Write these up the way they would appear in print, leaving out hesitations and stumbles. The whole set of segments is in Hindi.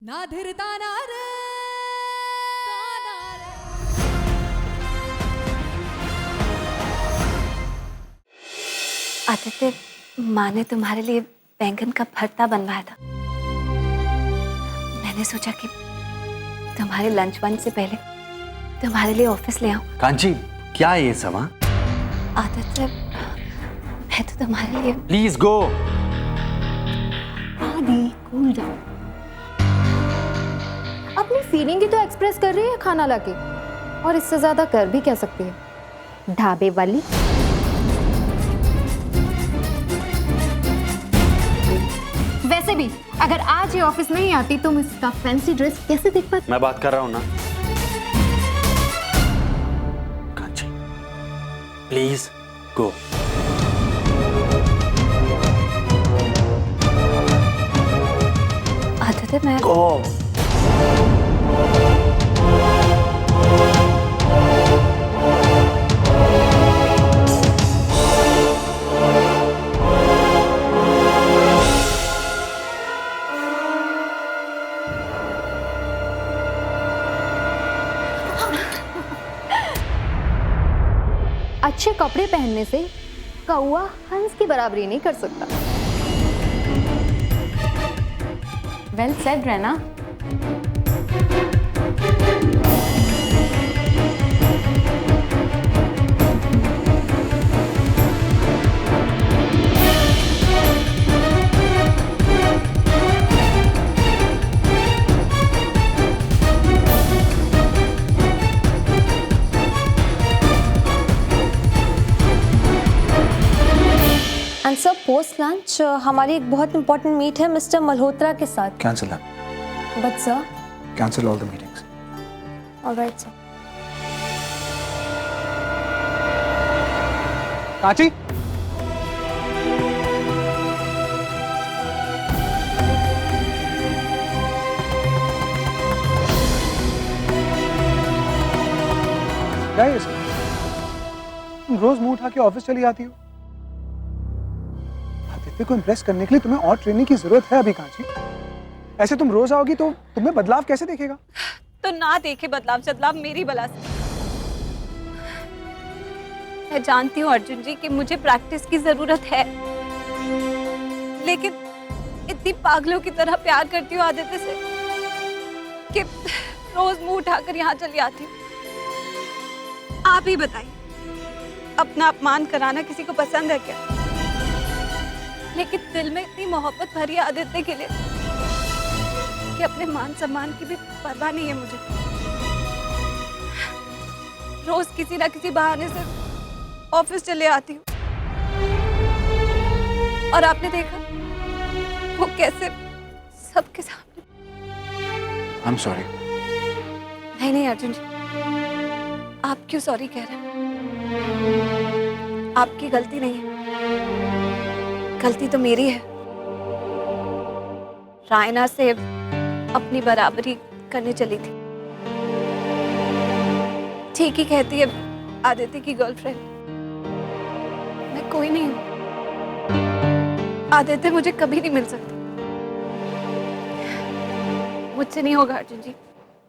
ना धीरता ना रे आदित्य, माँ ने तुम्हारे लिए बैंगन का भरता बनवाया था। मैंने सोचा कि तुम्हारे लंच वंच से पहले तुम्हारे लिए ऑफिस ले आऊं। कांची, क्या है ये सब? हाँ, आदित्य, मैं तो तुम्हारे लिए। Please go. आदि, कूल जाओ। अपनी फीलिंग ही तो एक्सप्रेस कर रही है खाना लाके, और इससे ज्यादा कर भी क्या सकती है ढाबे वाली। वैसे भी अगर आज ये ऑफिस नहीं आती तुम इसका फैंसी ड्रेस कैसे देख पाती? मैं बात कर रहा हूँ ना। Kanchi, please go. आदित्य, मैं गो। अच्छे कपड़े पहनने से कौवा हंस की बराबरी नहीं कर सकता। वेल सेड रहना। एंड सर, पोस्ट लंच हमारी एक बहुत इंपॉर्टेंट मीट है मिस्टर मल्होत्रा के साथ। Cancel that. But sir. Cancel all the meetings. Alright sir. Kanchi, क्या है ये सब? तुम रोज मुंह उठा के ऑफिस चली आती हो। आदित्य को इम्प्रेस करने के लिए तुम्हें और ट्रेनिंग की जरूरत है अभी कांची। ऐसे तुम रोज आओगी तो तुम्हें बदलाव कैसे देखेगा? तो ना देखे बदलाव मेरी बला से। मैं जानती हूँ अर्जुन जी कि मुझे प्रैक्टिस की जरूरत है, लेकिन इतनी पागलों की तरह प्यार करती हूँ आदित्य से कि रोज मुंह उठाकर यहाँ चली आती हूँ। आप ही बताइए, अपना अपमान कराना किसी को पसंद है क्या? लेकिन दिल में इतनी मोहब्बत भरी है आदित्य के लिए कि अपने मान सम्मान की भी परवाह नहीं है मुझे। रोज किसी ना किसी बहाने से ऑफिस चले आती हूँ, और आपने देखा वो कैसे सबके सामने। I'm sorry. नहीं अर्जुन जी, आप क्यों सॉरी कह रहे हैं? आपकी गलती नहीं है, गलती तो मेरी है। रायना से अपनी बराबरी करने चली थी। ठीक ही कहती है आदित्य की गर्लफ्रेंड। मैं कोई नहीं हूं। आदित्य मुझे कभी नहीं मिल सकता। मुझसे नहीं होगा अर्जुन जी।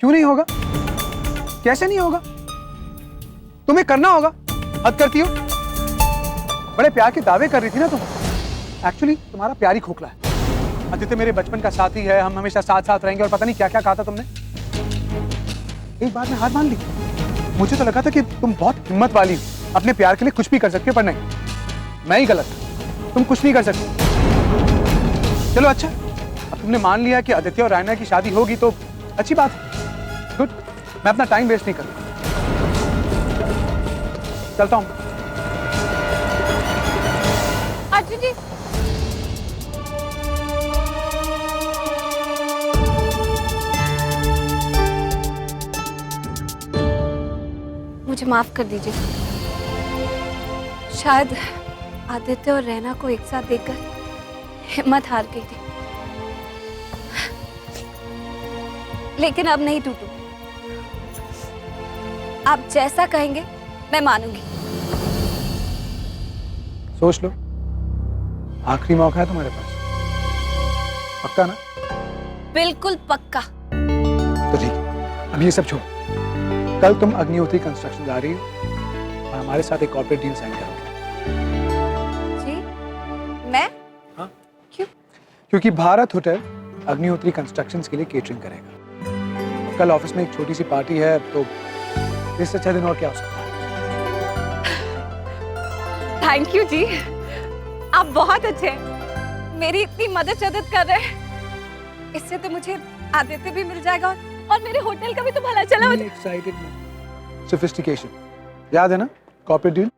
क्यों नहीं होगा? कैसे नहीं होगा? तुम्हें करना होगा। हद करती हो। बड़े प्यार के दावे कर रही थी ना तुम। एक्चुअली तुम्हारा प्यार ही खोखला है। आदित्य मेरे बचपन का साथी है, हम हमेशा साथ साथ रहेंगे, और पता नहीं क्या क्या कहा था तुमने। एक बार में हार मान ली। मुझे तो लगा था कि तुम बहुत हिम्मत वाली हो, अपने प्यार के लिए कुछ भी कर सकती हो, पर नहीं, मैं ही गलत था। तुम कुछ नहीं कर सकती। चलो अच्छा, अब तुमने मान लिया कि आदित्य और रायना की शादी होगी तो अच्छी बात है। गुड, मैं अपना टाइम वेस्ट नहीं करूंगा। चलता हूं। अर्जुन जी, मुझे माफ कर दीजिए। शायद आदित्य और रैना को एक साथ देखकर हिम्मत हार गई थी, लेकिन अब नहीं टूटू। आप जैसा कहेंगे मैं मानूंगी। सोच लो, आखिरी मौका है तुम्हारे पास। पक्का ना? बिल्कुल पक्का। तो ठीक है, अब ये सब छोड़। कल तुम अग्निहोत्री कंस्ट्रक्शन जा रही हो और हमारे साथ एक कॉर्पोरेट डील साइन करोगे। जी मैं? हाँ। क्यों? क्योंकि भारत होटल अग्निहोत्री कंस्ट्रक्शंस के लिए केटरिंग करेगा। कल ऑफिस में एक छोटी सी पार्टी है, तो इससे अच्छा दिन और क्या हो सकता है। थैंक यू जी, आप बहुत अच्छे हैं, मेरी इतनी मदद कर रहे हैं। इससे तो मुझे आदित्य भी मिल जाएगा और मेरे होटल का भी तो भला चला हो जाएगा। एक्साइटेड सोफिस्टिकेशन याद है ना, कॉर्पोरेट डील।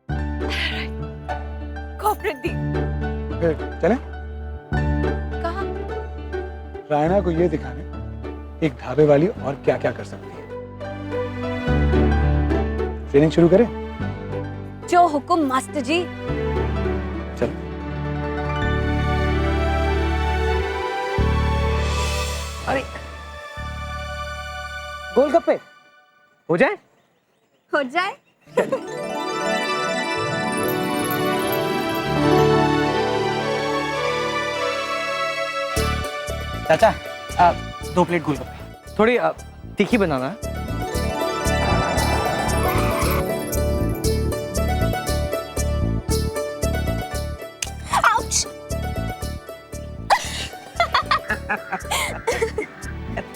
कॉर्पोरेट डील चलें कहाँ? रायना को ये दिखाने एक ढाबे वाली और क्या क्या कर सकती है। ट्रेनिंग शुरू करें? जो हुकुम मास्टर जी। चलो। अरे गोलगप्पे हो जाए? हो जाए। चाचा 2 प्लेट गोलगप्पे, थोड़ी तीखी बनाना।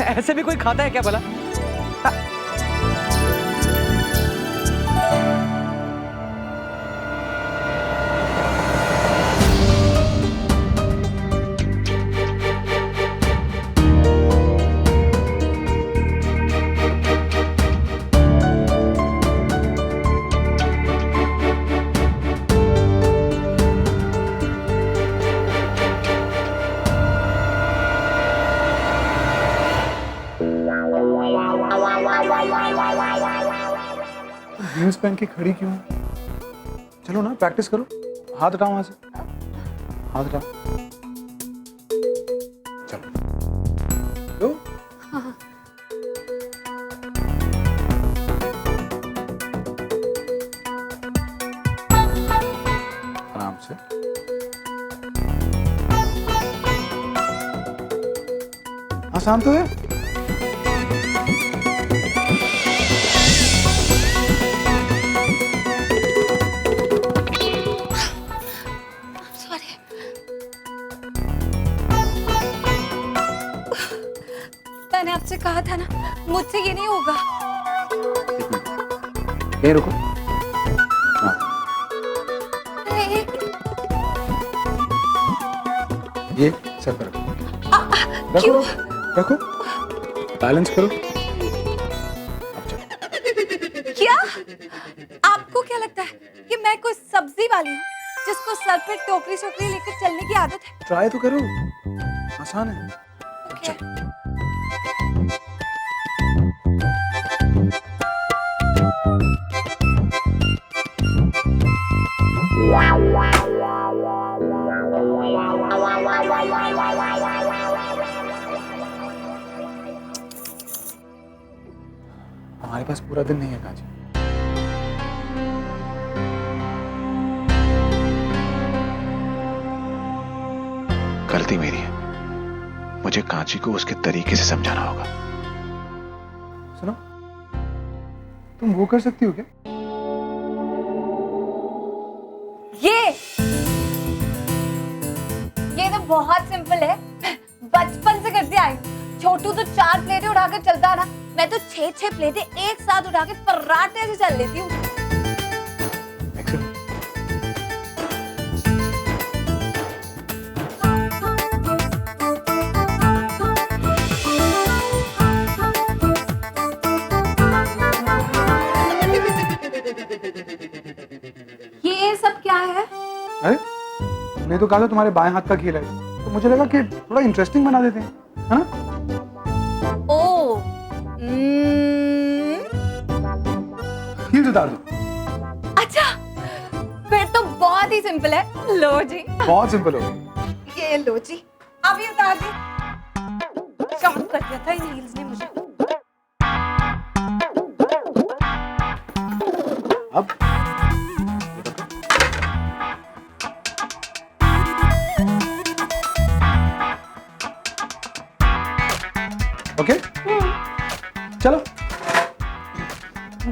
ऐसे भी कोई खाता है क्या भला? जीन्स पहन के खड़ी क्यों? चलो ना, प्रैक्टिस करो। हाथ हटाओ वहां से, हाथ हटाओ। चलो लो। आराम से। आसान तो है। मैंने आपसे कहा था ना, मुझसे ये नहीं होगा। ये रुको। हाँ। ये सर पर रखो। क्यों? रखो, बैलेंस करो। क्या आपको क्या लगता है कि मैं कोई सब्जी वाली हूँ जिसको सर पे टोकरी शोकरी लेकर चलने की आदत है? ट्राई तो करो, आसान है। Okay. हमारे पास पूरा दिन नहीं है काजी। गलती मेरी है, मुझे कांची को उसके तरीके से समझाना होगा। सुनो, तुम वो कर सकती हो क्या? ये तो बहुत सिंपल है, बचपन से करती आई हूँ। छोटू तो 4 प्लेटें उठाकर चलता है ना, मैं तो 6 प्लेटें एक साथ उठा के पराठे से चल लेती हूँ। ये सब क्या है? अरे मैं तो कहा था तुम्हारे बाएं हाथ का खेल है, तो मुझे लगा कि थोड़ा इंटरेस्टिंग बना देते हैं, है ना? ओ, हील्स उतार दो। अच्छा, फिर तो बहुत ही सिंपल है। लो जी। बहुत सिंपल हो गया। ये लो जी, अभी उतार दी। शॉक कर दिया था इन हील्स ने मुझे। अब चलो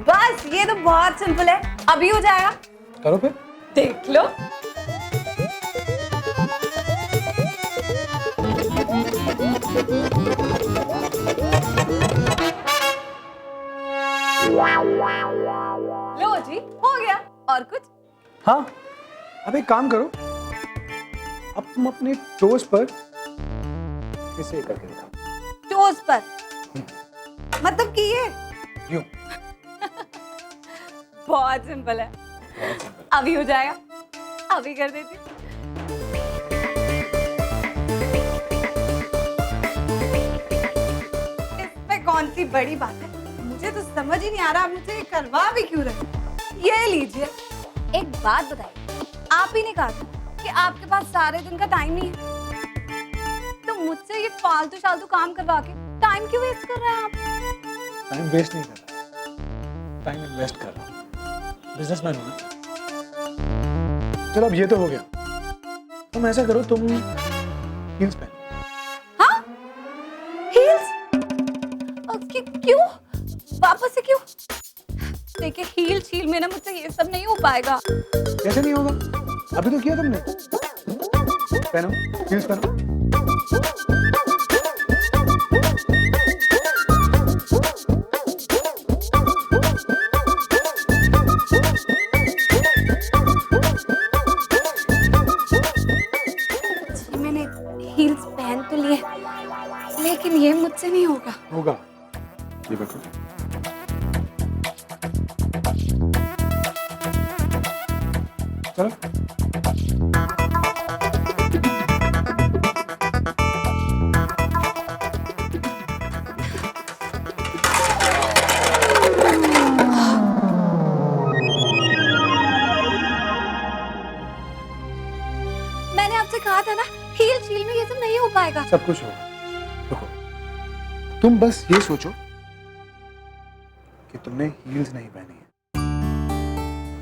बस ये तो बहुत सिंपल है, अभी हो जाएगा। करो फिर। देख लो। लो जी, हो गया। और कुछ? हाँ, अब एक काम करो, अब तुम अपने टोस पर इसे करके दिखाओ। टोस पर? मतलब कि ये यूं। बहुत सिंपल है, अभी हो जाएगा, अभी कर देती हूँ। इसमें कौन सी बड़ी बात है, मुझे तो समझ ही नहीं आ रहा, मुझे ये करवा भी क्यों रहे। ये लीजिए। एक बात बताइए, आप ही ने कहा था कि आपके पास सारे दिन का टाइम नहीं है, तो मुझसे ये फालतू शालतू काम करवा के टाइम क्यों वेस्ट कर रहे हैं आप? टाइम वेस्ट नहीं कर रहा, टाइम इन्वेस्ट कर रहा हूँ, बिजनेसमैन हूँ ना। चलो अब ये तो हो गया, तुम ऐसा करो, तुम हील्स पहनो। हाँ? हील्स? क्यों? वापस से क्यों? देखिए हील में ना मुझसे ये सब नहीं हो पाएगा। कैसे नहीं होगा? अभी तो किया तुमने। पहनो, हील्स पहनो। मैंने हील्स पहन तो लिए, लेकिन ये मुझसे नहीं होगा। होगा, ये देखो। चलो। मैंने आपसे कहा था ना, हील में ये सब नहीं हो पाएगा। सब कुछ होगा, रुको। तुम बस ये सोचो कि तुमने हील्स नहीं पहनी है,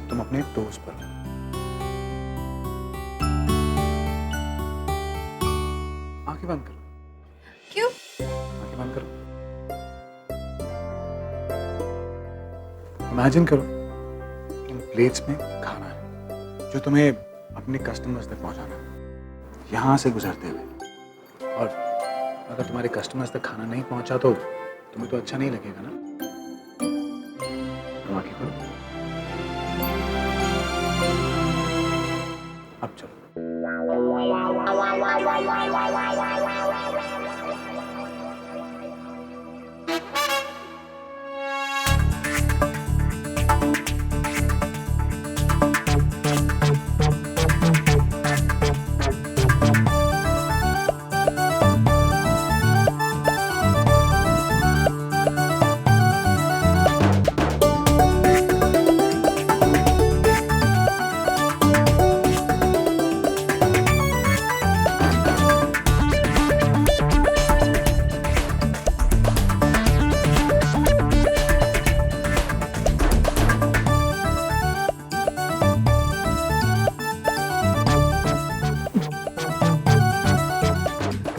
तुम अपने टोस पर हो। आंखें बंद करो। क्यों? आंखें बंद करो। इमेजिन करो, इन प्लेट्स में खाना है जो तुम्हें अपने कस्टमर्स तक पहुंचाना है, यहाँ से गुजरते हुए। और अगर तुम्हारे कस्टमर्स तक खाना नहीं पहुंचा तो तुम्हें तो अच्छा नहीं लगेगा ना। तुम आंखें खोलो। अब चलो।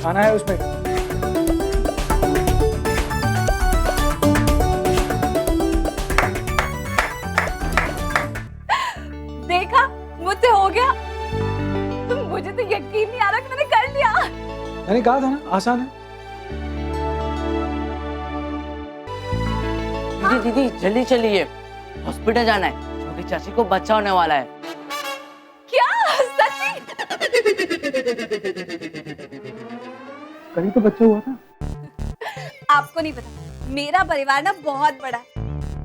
खाना है उसमें। देखा, मुझसे हो गया। मुझे तो यकीन नहीं आ रहा कि मैंने कर लिया। मैंने कहा था ना, आसान है। दीदी दीदी जल्दी चलिए, हॉस्पिटल जाना है, छोटी चाची को बच्चा होने वाला है। क्या? सच्ची? कल ही तो बच्चा हुआ था। आपको नहीं पता, मेरा परिवार ना बहुत बड़ा है।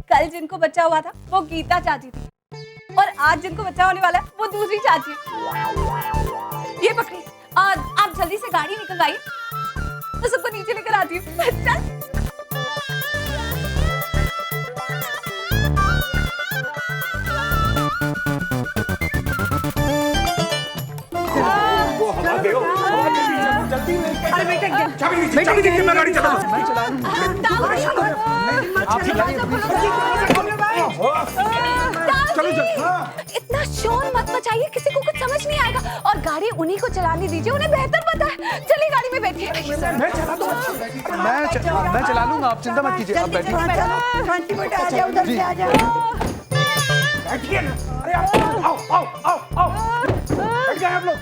कल जिनको बच्चा हुआ था वो गीता चाची थी, और आज जिनको बच्चा होने वाला है वो दूसरी चाची। ये पकड़ी, आप जल्दी से गाड़ी निकलवाइए, तो सबको नीचे लेकर आती हूँ। चल। इतना शोर मत मचाइए, किसी को कुछ समझ नहीं आएगा और गाड़ी उन्हीं को चलाने दीजिए, उन्हें बेहतर पता है। चलिए गाड़ी में बैठिए। मैं चला लूंगा, आप चिंता मत कीजिए। आप बैठिए। आंटी बेटा आ जाओ, उधर से आ जाओ। बैठिए ना। अरे आओ। बैठ गए आप लोग।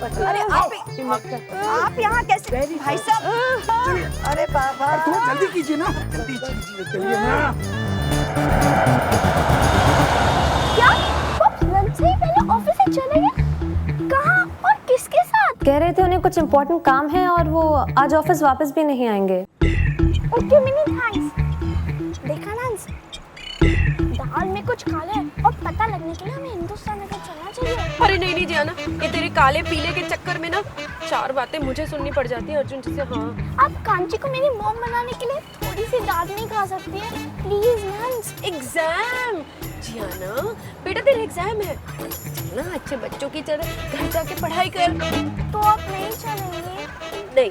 अरे आप यहाँ कैसे भाई साहब? अरे बाबा, थोड़ा जल्दी कीजिए ना, जल्दी कीजिए, चलिए ना। क्या लंच से ही पहले ऑफिस से चले गए? कहाँ और किसके साथ? कह रहे थे उन्हें कुछ इम्पोर्टेंट काम है और वो आज ऑफिस वापस भी नहीं आएंगे। Okay mini thanks. देखा नांस, दाल में कुछ काला है और पता लगने के लिए हमें हिंदुस्तान में चलना चाहिए। अरे नहीं जियाना, ये तेरे काले पीले के चक्कर में ना 4 बातें मुझे सुननी पड़ जाती है अर्जुन जी से। हाँ, आप कांची को मेरी मॉम बनाने के लिए थोड़ी सी दाल नहीं खा सकती है प्लीज नांस? एग्जाम जियाना, बेटा तेरा एग्जाम है, चलना अच्छे बच्चों की तरह घर जाके पढ़ाई कर। तो आप नहीं चलेंगे? नहीं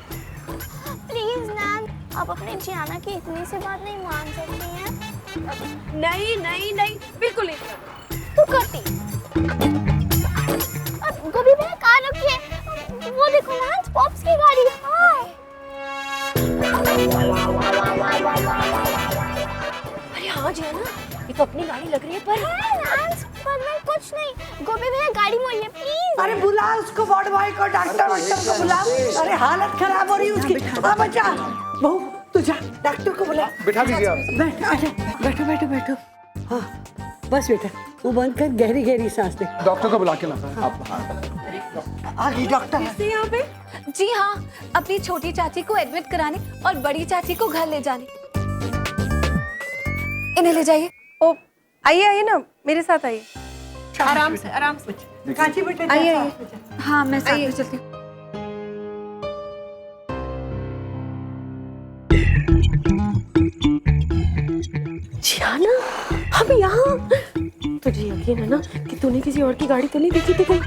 प्लीज नान, आप अपने जियाना की इतनी सी बात नहीं मान सकती हैं? नहीं बिल्कुल नहीं। तू करती। अब गोभी भैया कार रखिए, वो देखो नांस, पॉप्स की गाड़ी। हाँ अरे हाँ जियाना, ये तो अपनी गाड़ी लग रही है। पर नांस, पर मैं कुछ नहीं। गोभी भैया गाड़ी मोड़िए प्लीज। अरे बुला उसको, वार्ड बॉय को, डॉक्टर को बुला। अरे हालत खराब हो रही है उसकी। हाँ बच्चा, बहू तू जा, डॉक्टर को बुला। बिठा दीजिए आप। बैठो। हाँ बस बेटा, वो बंद कर, गहरी गहरी सांस ले। डॉक्टर को बुला के लाता है आप। आ गई डॉक्टर। यहाँ पे? जी हाँ, अपनी छोटी चाची को एडमिट कराने और बड़ी चाची को घर ले जाने। इन्हें ले जाइए। ओ आइए ना, मेरे साथ आइए। आराम से कांची बेटा, आइए। हाँ मैं साथ में चलती हूँ। जियाना, हम यहाँ? तुझे यकीन है ना कि तूने किसी और की गाड़ी तो नहीं देखी थी?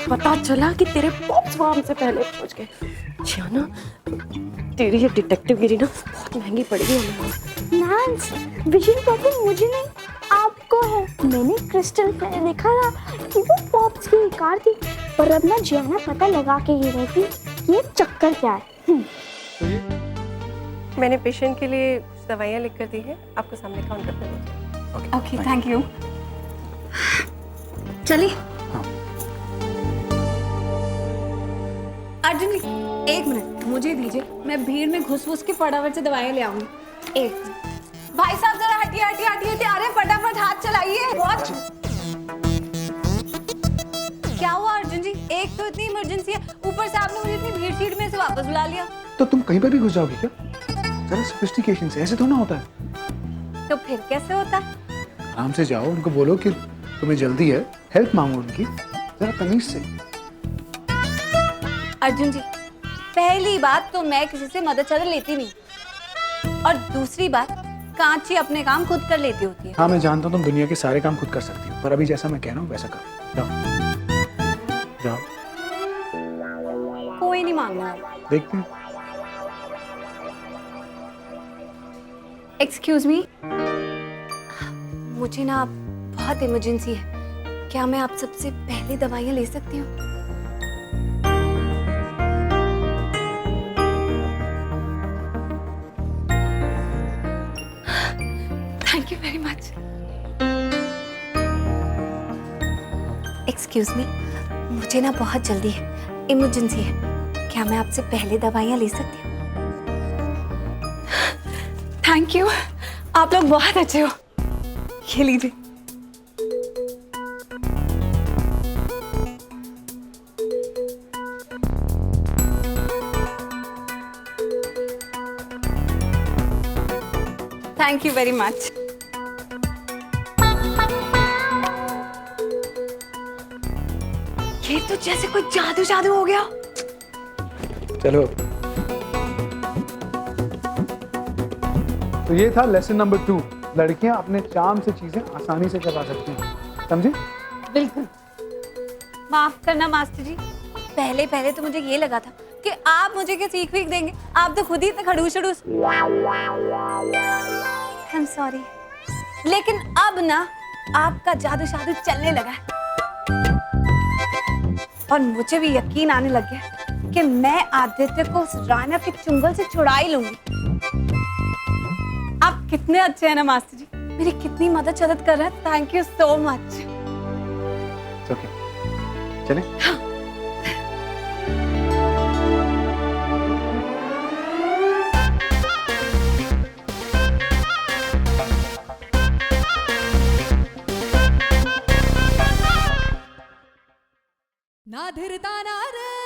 पता चला कि तेरे पॉप्स वहां से पहले पहुंच गए। जियाना, तेरी ये डिटेक्टिव गिरी ना बहुत महंगी पड़ेगी हमें। नांस, विजन प्रॉब्लम मुझे नहीं आपको है। मैंने क्रिस्टल में देखा था कि वो पॉप्स की कार थी, पर अब ना जियाना पता लगा के ही रहती कि ये चक्कर क्या है। मैंने पेशेंट के लिए कुछ दवाइयाँ लिख कर दी है, आपको सामने काउंटर पे दीजिए। Okay thank you. चलिए। अर्जुन जी, 1 मिनट मुझे दीजिए, मैं भीड़ में घुस के फटाफट से दवाइयाँ ले आऊंगी। 1 भाई साहब जरा हटिए। अरे फटाफट हाथ चलाइए। क्या हुआ अर्जुन जी? एक तो इतनी इमरजेंसी है, ऊपर से आपने मुझे इतनी भीड़ में से वापस बुला लिया। तो तुम कहीं पर भी घुस जाओगी क्या? जरा सोफिस्टिकेशन से, ऐसे थोड़ा होता है। तो फिर कैसे होता है? आराम से जाओ, उनको बोलो कि तुम्हें जल्दी है, हेल्प मांगो उनकी, जरा तमीज से। अर्जुन जी, पहली बात तो मैं किसी से मदद लेती नहीं, और दूसरी बात कांची अपने काम खुद कर लेती होती है। हाँ मैं जानता हूँ तुम दुनिया के सारे काम खुद कर सकती हो, पर अभी जैसा मैं कह रहा हूँ वैसा करो। जाओ। कोई नहीं मांगना। देखते हैं। एक्सक्यूज मी, मुझे ना बहुत इमरजेंसी है, क्या मैं आप सबसे पहले दवाइयाँ ले सकती हूँ? Thank you very much. Excuse me, मुझे ना बहुत जल्दी है, इमरजेंसी है, क्या मैं आपसे पहले दवाइयाँ ले सकती हूँ? थैंक यू, आप लोग बहुत अच्छे हो। ये लीजिए। Thank you very much. ये तो जैसे कोई जादू हो गया। चलो, तो ये था लेसन नंबर 2। लड़कियां अपने चार्म से चीजें आसानी से करवा सकती हैं, समझे? बिल्कुल। माफ करना मास्टर जी, पहले तो मुझे ये लगा था कि आप मुझे क्या सीख देंगे, आप तो खुद ही इतने खड़ूस। आई एम सॉरी, लेकिन अब ना आपका जादू चलने लगा है। और मुझे भी यकीन आने लग गया कि मैं आदित्य को उस राना के चुंगल से छुड़ा ही लूंगी। आप कितने अच्छे हैं ना मास्टर जी, मेरी कितनी मदद कर रहे हैं। Thank you so much. Okay, चले। ना धीरता ना रे